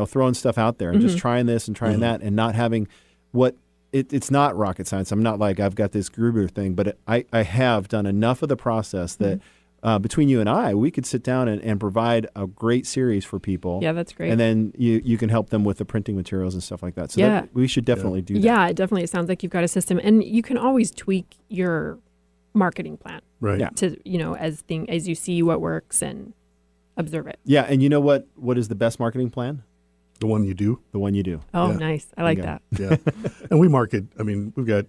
throwing stuff out there and just trying this and trying that and not having it's not rocket science. I'm not like I've got this Gruber thing, but I have done enough of the process that between you and I, we could sit down and provide a great series for people. Yeah, that's great. And then you can help them with the printing materials and stuff like that. So we should definitely do that. Yeah, definitely. It sounds like you've got a system, and you can always tweak your marketing plan. Right. Yeah. To as you see what works and observe it. Yeah, and you know what is the best marketing plan? The one you do. The one you do. Oh, Yeah. nice. I like that. Yeah. And we market, we've got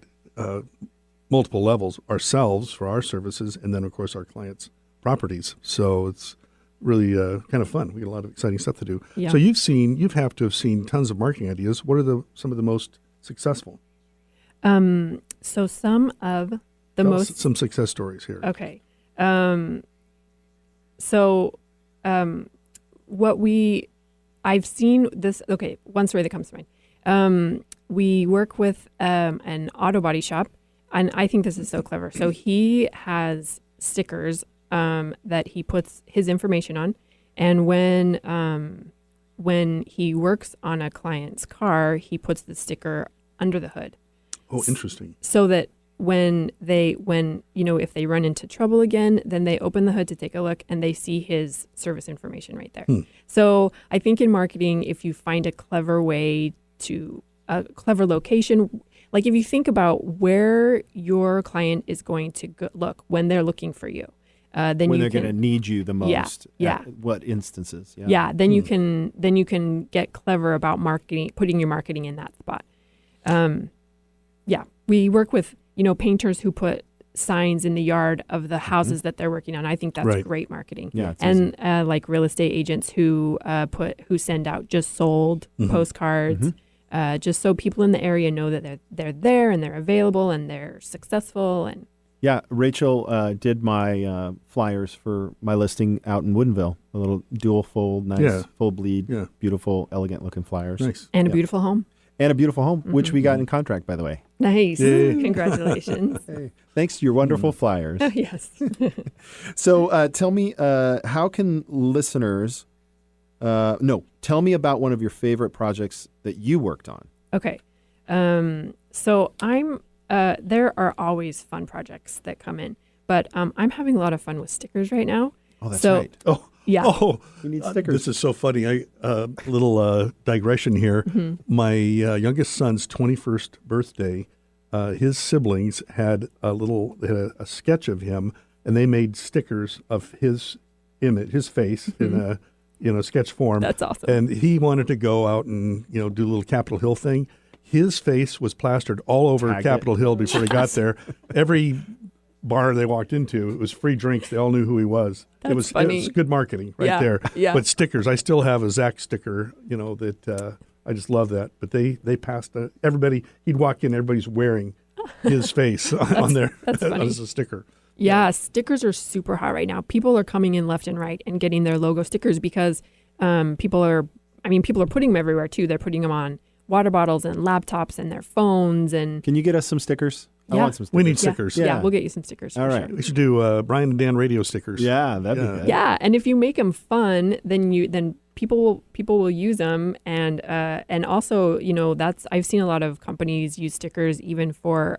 multiple levels ourselves for our services, and then, of course, our clients' properties. So it's really kind of fun. We get a lot of exciting stuff to do. Yeah. So you have to have seen tons of marketing ideas. What are some of the most successful? So some of the Tell us most some success stories here. Okay. I've seen this. Okay, one story that comes to mind. We work with an auto body shop, and I think this is so clever. So he has stickers that he puts his information on, and when he works on a client's car, he puts the sticker under the hood. Oh, interesting. So that when if they run into trouble again, then they open the hood to take a look and they see his service information right there. So I think in marketing, if you find a clever location, like if you think about where your client is going to look when they're looking for you, then when they're going to need you the most. Yeah. What instances? Then you can get clever about marketing, putting your marketing in that spot. We work with painters who put signs in the yard of the houses that they're working on. I think that's great marketing. Yeah, and like real estate agents who send out just sold postcards, just so people in the area know that they're there and they're available and they're successful. And yeah, Rachel did my flyers for my listing out in Woodinville. A little dual fold, nice full bleed, beautiful, elegant looking flyers. Nice. And a beautiful home. And a beautiful home, which we got in contract, by the way. Nice. Congratulations. Hey, thanks to your wonderful flyers. Oh, yes. So tell me, how can listeners, tell me about one of your favorite projects that you worked on. Okay. So there are always fun projects that come in, but I'm having a lot of fun with stickers right now. Oh, that's right. Oh, yeah. Oh, we need stickers. This is so funny. Little digression here. My youngest son's 21st birthday, his siblings had a sketch of him, and they made stickers of his image, his face in a sketch form. That's awesome. And he wanted to go out and do a little Capitol Hill thing. His face was plastered all over Capitol Hill before he got there. Every bar they walked into, it was free drinks. They all knew who he was. That's it was good marketing there. Yeah. But stickers, I still have a Zach sticker, that I just love that. But they passed everybody. He'd walk in, everybody's wearing his face on there as a sticker. Yeah, stickers are super hot right now. People are coming in left and right and getting their logo stickers because people are putting them everywhere too. They're putting them on water bottles and laptops and their phones. And can you get us some stickers? I want some stickers. We need stickers. Yeah, we'll get you some stickers. All right. Sure. We should do Brian and Dan radio stickers. Yeah, that'd be good. Yeah, and if you make them fun, then people will use them, and also I've seen a lot of companies use stickers even for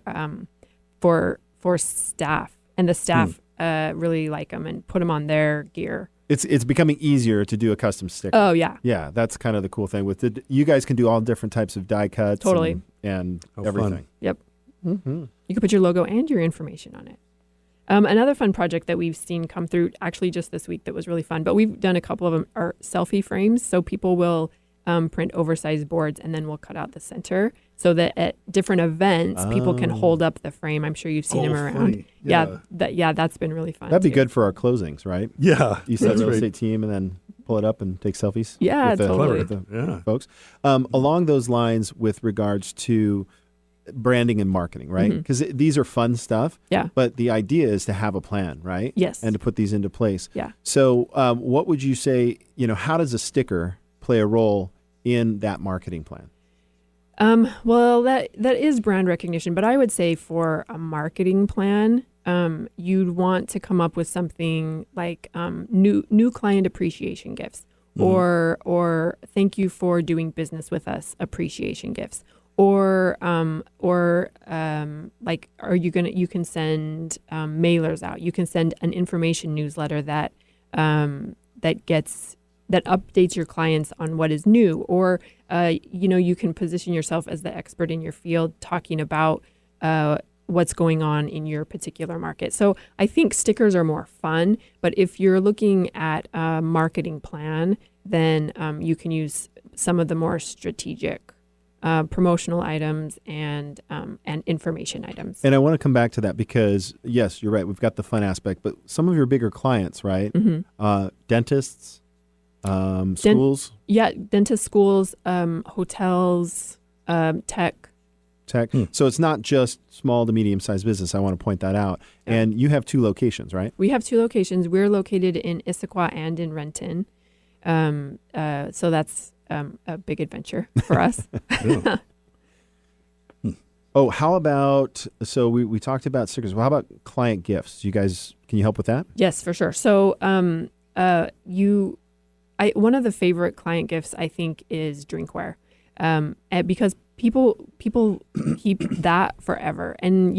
staff, and the staff really like them and put them on their gear. It's becoming easier to do a custom sticker. Oh yeah. Yeah, that's kind of the cool thing with it. You guys can do all different types of die cuts. Totally. And everything. Fun. Yep. Mm-hmm. You can put your logo and your information on it. Another fun project that we've seen come through actually just this week that was really fun, but we've done a couple of them are selfie frames. So people will print oversized boards, and then we'll cut out the center so that at different events, people can hold up the frame. I'm sure you've seen them around. Funny. Yeah, that's been really fun. That'd be too. good for our closings, right? Yeah. You said that's real right. estate team and then pull it up and take selfies. Yeah, with the, totally. with the Yeah. folks. Along those lines, with regards to branding and marketing, right? Because these are fun stuff. Yeah. But the idea is to have a plan, right? Yes. And to put these into place. Yeah. So, what would you say? How does a sticker play a role in that marketing plan? Well, that is brand recognition, but I would say for a marketing plan, you'd want to come up with something like new client appreciation gifts, or thank you for doing business with us appreciation gifts, or you can send mailers out. You can send an information newsletter that updates your clients on what is new, or you can position yourself as the expert in your field, talking about what's going on in your particular market. So I think stickers are more fun, but if you're looking at a marketing plan, then you can use some of the more strategic promotional items and information items. And I want to come back to that because, yes, you're right. We've got the fun aspect, but some of your bigger clients, right? Dentists, schools. Dentist, schools, hotels, tech. So it's not just small to medium-sized business. I want to point that out. Yeah. And you have 2 locations, right? We have 2 locations. We're located in Issaquah and in Renton. So that's a big adventure for us. Oh, how about, so we talked about stickers. Well, how about client gifts? Can you help with that? Yes, for sure. So one of the favorite client gifts, I think, is drinkware, because people keep that forever. And,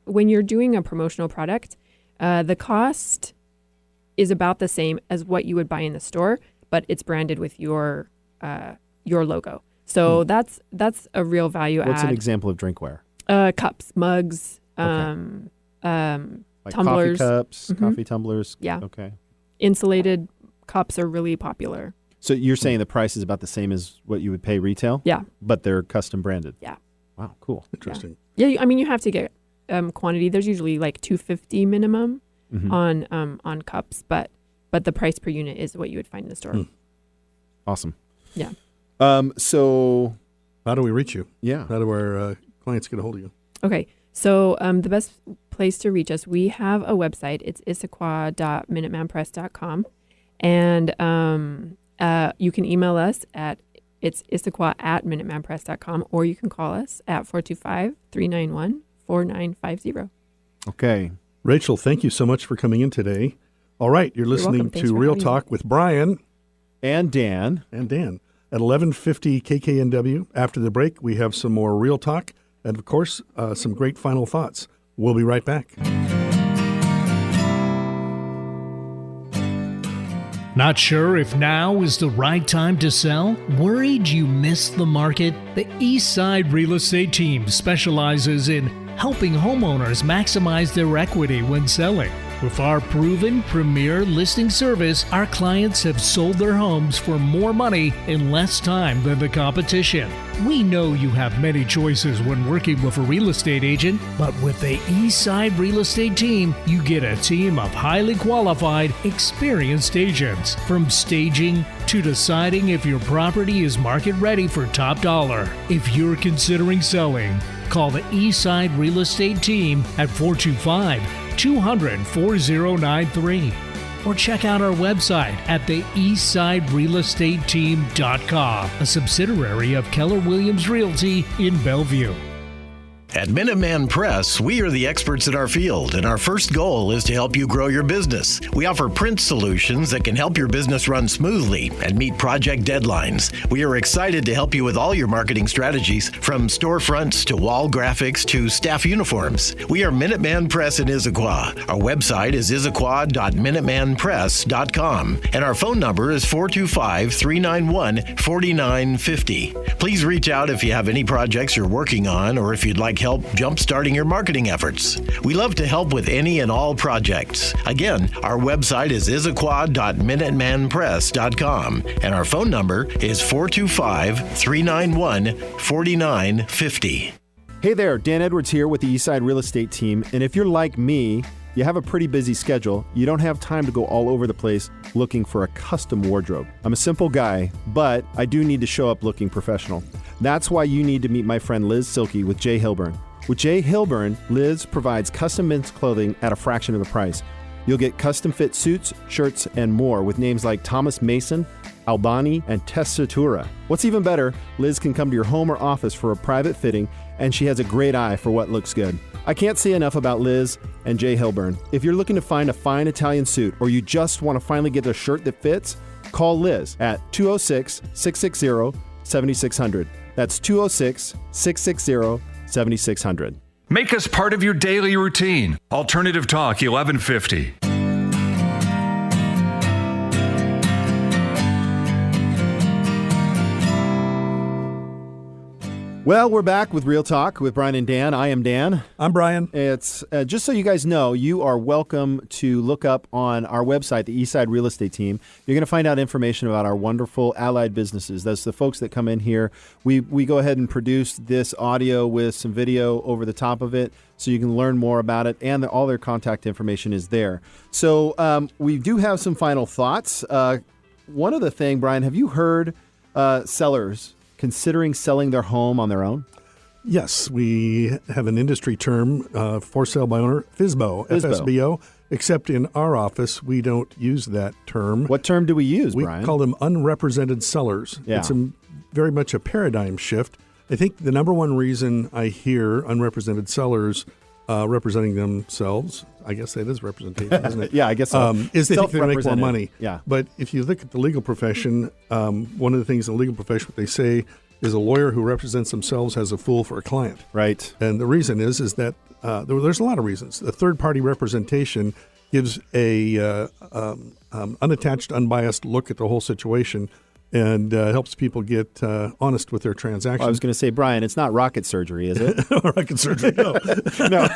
when you're doing a promotional product, the cost is about the same as what you would buy in the store, but it's branded with your logo. So that's a real value add. What's an example of drinkware? Cups, mugs, Like tumblers. coffee cups, coffee tumblers. Yeah. Okay. Insulated cups are really popular. So you're saying the price is about the same as what you would pay retail? Yeah. But they're custom branded? Yeah. Wow, cool. Interesting. Yeah, you have to get quantity. There's usually like $250 minimum on cups, but the price per unit is what you would find in the store. Awesome. Yeah. So How do we reach you? yeah. How do our clients get a hold of you? Okay. So the best place to reach us, we have a website. It's issaquah.minutemanpress.com. And you can email us it's issaquah@minutemanpress.com, or you can call us at 425-391-4950. Okay. Rachel, thank you so much for coming in today. All right, you're listening welcome. Thanks to for Real having Talk with Brian And Dan. and Dan at 1150 KKNW. After the break, we have some more Real Talk and, of course, some great final thoughts. We'll be right back. Not sure if now is the right time to sell? Worried you missed the market? The Eastside Real Estate Team specializes in helping homeowners maximize their equity when selling. With our proven premier listing service, our clients have sold their homes for more money in less time than the competition. We know you have many choices when working with a real estate agent, but with the Eastside Real Estate Team, you get a team of highly qualified, experienced agents. From staging to deciding if your property is market ready for top dollar. If you're considering selling, call the Eastside Real Estate Team at 425-200-4093 or check out our website at the eastsiderealestateteam.com, a subsidiary of Keller Williams Realty in Bellevue. At Minuteman Press, we are the experts in our field, and our first goal is to help you grow your business. We offer print solutions that can help your business run smoothly and meet project deadlines. We are excited to help you with all your marketing strategies, from storefronts to wall graphics to staff uniforms. We are Minuteman Press in Issaquah. Our website is issaquah.minutemanpress.com, and our phone number is 425-391-4950. Please reach out if you have any projects you're working on, or if you'd like help help jumpstarting your marketing efforts. We love to help with any and all projects. Again, our website is issaquah.minutemanpress.com, and our phone number is 425-391-4950. Hey there, Dan Edwards here with the Eastside Real Estate Team. And if you're like me, you have a pretty busy schedule. You don't have time to go all over the place looking for a custom wardrobe. I'm a simple guy, but I do need to show up looking professional. That's why you need to meet my friend Liz Silke with J.Hilburn. With J.Hilburn, Liz provides custom men's clothing at a fraction of the price. You'll get custom fit suits, shirts, and more with names like Thomas Mason, Albani, and Tessatura. What's even better, Liz can come to your home or office for a private fitting, and she has a great eye for what looks good. I can't say enough about Liz and J.Hilburn. If you're looking to find a fine Italian suit, or you just want to finally get a shirt that fits, call Liz at 206-660-7600. That's 206-660-7600. Make us part of your daily routine. Alternative Talk 1150. Well, we're back with Real Talk with Brian and Dan. I am Dan. I'm Brian. It's just so you guys know, you are welcome to look up on our website, the Eastside Real Estate Team. You're going to find out information about our wonderful allied businesses. That's the folks that come in here. We go ahead and produce this audio with some video over the top of it, so you can learn more about it, and all their contact information is there. So we do have some final thoughts. One other thing, Brian, have you heard sellers considering selling their home on their own? Yes, we have an industry term, for sale by owner, FSBO, FSBO, except in our office, we don't use that term. What term do we use, Brian? We call them unrepresented sellers. Yeah. It's very much a paradigm shift. I think the number one reason I hear unrepresented sellers representing themselves, I guess that is representation, isn't it? Yeah, I guess so. Is they think they make more money. Yeah. But if you look at the legal profession, one of the things in the legal profession, what they say is a lawyer who represents themselves has a fool for a client. Right. And the reason is that there's a lot of reasons. The third-party representation gives a unattached, unbiased look at the whole situation, and helps people get honest with their transactions. Well, I was going to say, Brian, it's not rocket surgery, is it? Rocket surgery, no. No.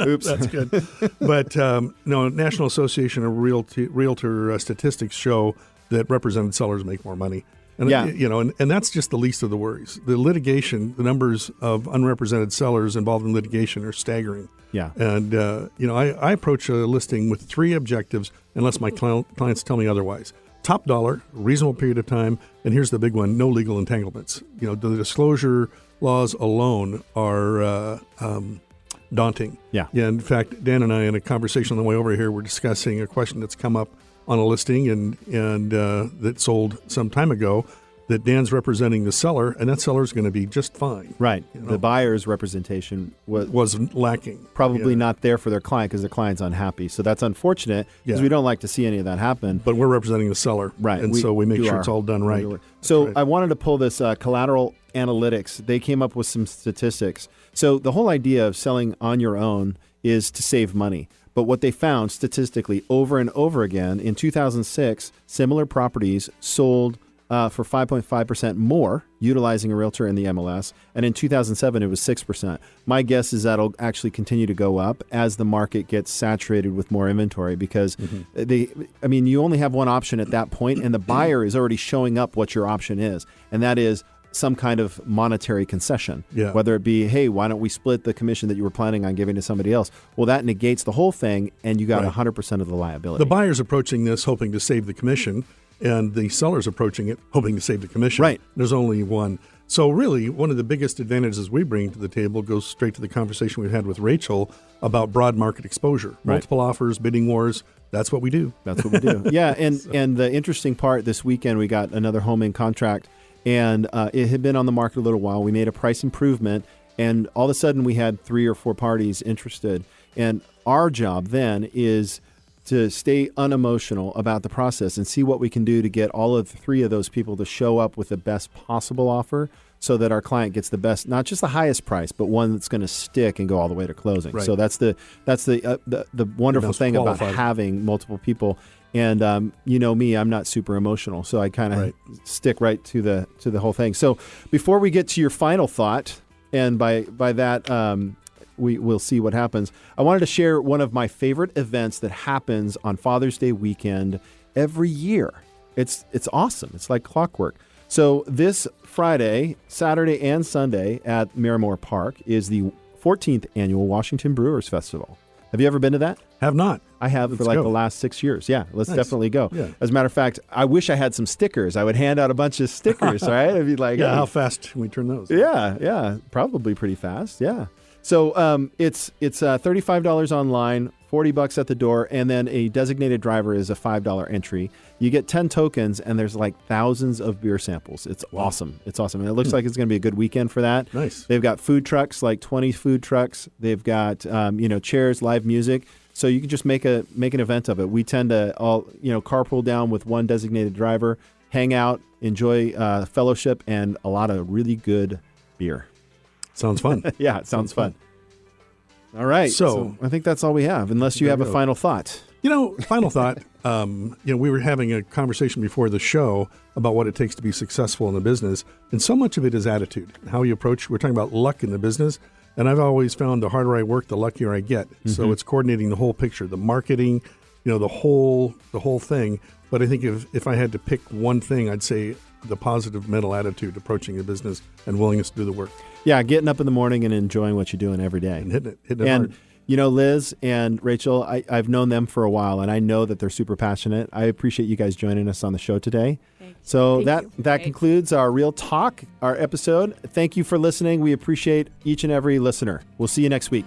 Oops. That's good. But no, National Association of Realtor statistics show that represented sellers make more money. And, yeah. And that's just the least of the worries. The litigation, the numbers of unrepresented sellers involved in litigation are staggering. Yeah. And, I approach a listing with three objectives unless my clients tell me otherwise. Top dollar, reasonable period of time, and here's the big one, no legal entanglements. The disclosure laws alone are daunting. Yeah. In fact, Dan and I, in a conversation on the way over here, were discussing a question that's come up on a listing and that sold some time ago, that Dan's representing the seller, and that seller's going to be just fine. Right. The buyer's representation was lacking. Probably not there for their client because their client's unhappy. So that's unfortunate because we don't like to see any of that happen. But we're representing the seller. Right. And so we make sure it's all done right. So I wanted to pull this collateral analytics. They came up with some statistics. So the whole idea of selling on your own is to save money. But what they found statistically over and over again, in 2006, similar properties sold for 5.5% more utilizing a realtor in the MLS. And in 2007, it was 6%. My guess is that'll actually continue to go up as the market gets saturated with more inventory because you only have one option at that point, and the buyer is already showing up what your option is. And that is some kind of monetary concession, whether it be, hey, why don't we split the commission that you were planning on giving to somebody else? Well, that negates the whole thing, and you got 100% of the liability. The buyer's approaching this hoping to save the commission, and the seller's approaching it hoping to save the commission. Right. There's only one. So really, one of the biggest advantages we bring to the table goes straight to the conversation we've had with Rachel about broad market exposure. Multiple offers, bidding wars. That's what we do. That's what we do. Yeah, and the interesting part, this weekend we got another home in contract, and it had been on the market a little while. We made a price improvement, and all of a sudden we had 3 or 4 parties interested. And our job then is to stay unemotional about the process and see what we can do to get all of 3 of those people to show up with the best possible offer so that our client gets the best, not just the highest price, but one that's going to stick and go all the way to closing. Right. So that's the wonderful thing about having multiple people. And me, I'm not super emotional, so I kind of stick right to the whole thing. So before we get to your final thought, And by that, we'll see what happens. I wanted to share one of my favorite events that happens on Father's Day weekend every year. It's awesome. It's like clockwork. So this Friday, Saturday, and Sunday at Miramore Park is the 14th annual Washington Brewers Festival. Have you ever been to that? Have not. I have for like the last 6 years. Yeah, let's definitely go. Yeah. As a matter of fact, I wish I had some stickers. I would hand out a bunch of stickers, right? I'd be like, yeah, hey. how fast can we turn those? Yeah, probably pretty fast. Yeah. So it's $35 online, $40 at the door, and then a designated driver is a $5 entry. You get 10 tokens, and there's like thousands of beer samples. It's awesome. It's awesome. And it looks like it's going to be a good weekend for that. Nice. They've got food trucks, like 20 food trucks. They've got chairs, live music. So you can just make an event of it. We tend to all carpool down with one designated driver, hang out, enjoy fellowship, and a lot of really good beer. Sounds fun. Yeah, it sounds fun. All right. So I think that's all we have, unless you have a final thought. Final thought. We were having a conversation before the show about what it takes to be successful in the business. And so much of it is attitude, how you approach. We're talking about luck in the business. And I've always found the harder I work, the luckier I get. Mm-hmm. So it's coordinating the whole picture, the marketing, the whole thing. But I think if I had to pick one thing, I'd say the positive mental attitude approaching the business and willingness to do the work. Yeah, getting up in the morning and enjoying what you're doing every day. And hitting it hard. Liz and Rachel, I've known them for a while, and I know that they're super passionate. I appreciate you guys joining us on the show today. So that concludes our Real Talk, our episode. Thank you for listening. We appreciate each and every listener. We'll see you next week.